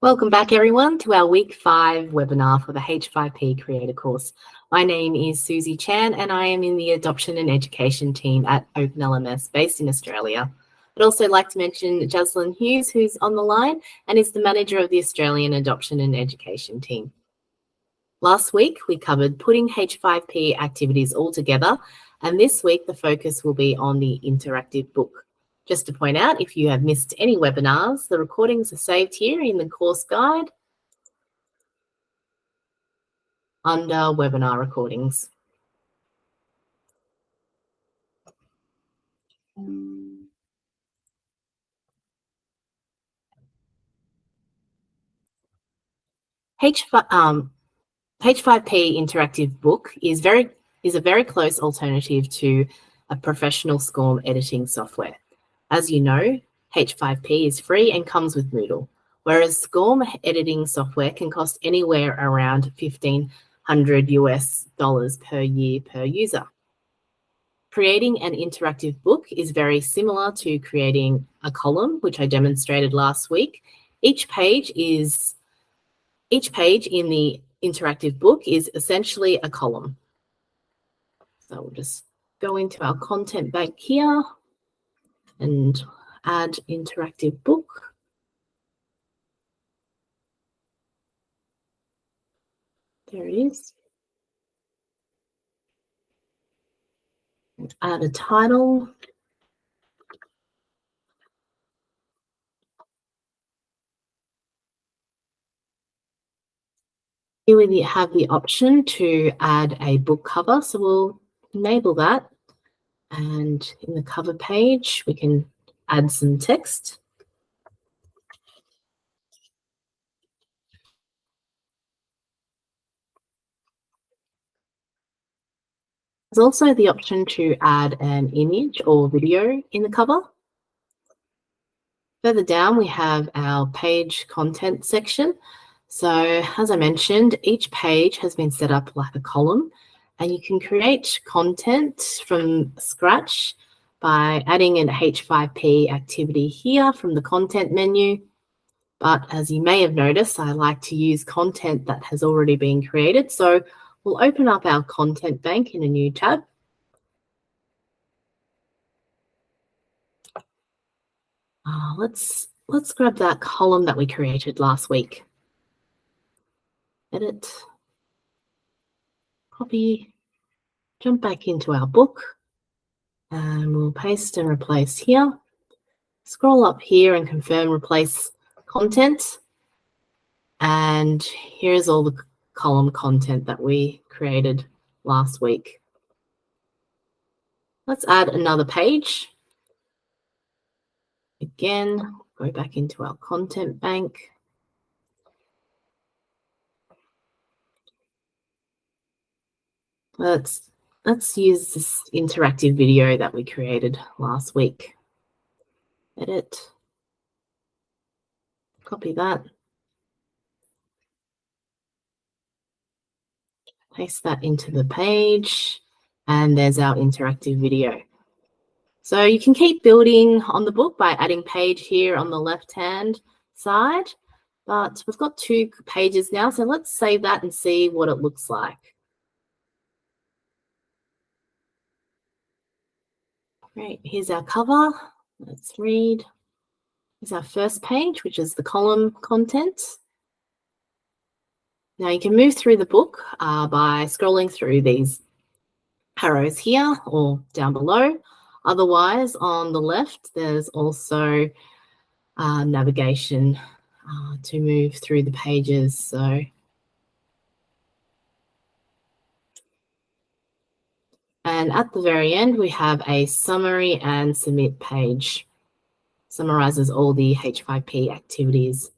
Welcome back, everyone, to our Week 5 webinar for the H5P Creator course. My name is Susie Chan, and I am in the Adoption and Education team at OpenLMS, based in Australia. I'd also like to mention Jaslyn Hughes, who's on the line and is the manager of the Australian Adoption and Education team. Last week, we covered putting H5P activities all together, and this week the focus will be on the interactive book. Just to point out, if you have missed any webinars, the recordings are saved here in the course guide under webinar recordings. H5P Interactive Book is a very close alternative to a professional SCORM editing software. As you know, H5P is free and comes with Moodle, whereas SCORM editing software can cost anywhere around $1,500 US per year per user. Creating an interactive book is very similar to creating a column, which I demonstrated last week. Each page in the interactive book is essentially a column. So we'll just go into our content bank here and add interactive book. There it is. Add a title. Here we have the option to add a book cover, so we'll enable that. And in the cover page, we can add some text. There's also the option to add an image or video in the cover. Further down, we have our page content section. So as I mentioned, each page has been set up like a column, and you can create content from scratch by adding an H5P activity here from the content menu. But as you may have noticed, I like to use content that has already been created. So we'll open up our content bank in a new tab. Let's grab that column that we created last week. Edit, copy, jump back into our book, and we'll paste and replace here. Scroll up here and confirm replace content. And here's all the column content that we created last week. Let's add another page. Again, go back into our content bank. Let's use this interactive video that we created last week. Edit, copy that, paste that into the page, and there's our interactive video. So you can keep building on the book by adding page here on the left-hand side, but we've got 2 pages now, so let's save that and see what it looks like. Great, here's our cover. Let's read. Here's our first page, which is the column content. Now you can move through the book by scrolling through these arrows here or down below. Otherwise, on the left, there's also navigation to move through the pages. And at the very end, we have a summary and submit page. Summarizes all the H5P activities.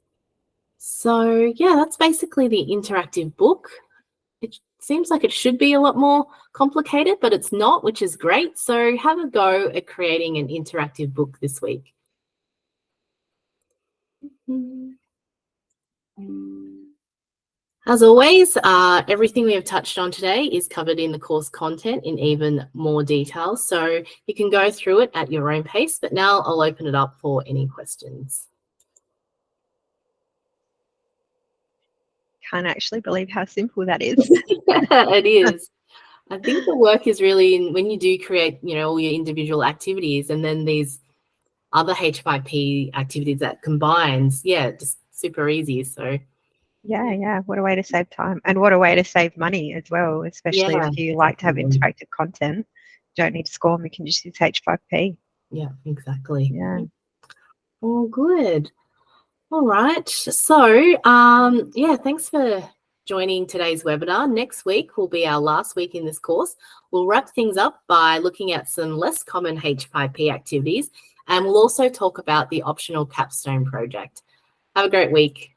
So yeah, that's basically the interactive book. It seems like it should be a lot more complicated, but it's not, which is great. So have a go at creating an interactive book this week. As always, everything we have touched on today is covered in the course content in even more detail, so you can go through it at your own pace, but now I'll open it up for any questions. can't actually believe how simple that is. Yeah, it is. I think the work is really in when you do create, all your individual activities and then these other H5P activities that combines, just super easy. So Yeah. What a way to save time, and what a way to save money as well, especially yeah, if you like to have definitely. interactive content. You don't need to score them, you can just use H5P. Yeah, exactly. Yeah. All good. All right. So, thanks for joining today's webinar. Next week will be our last week in this course. We'll wrap things up by looking at some less common H5P activities, and we'll also talk about the optional capstone project. Have a great week.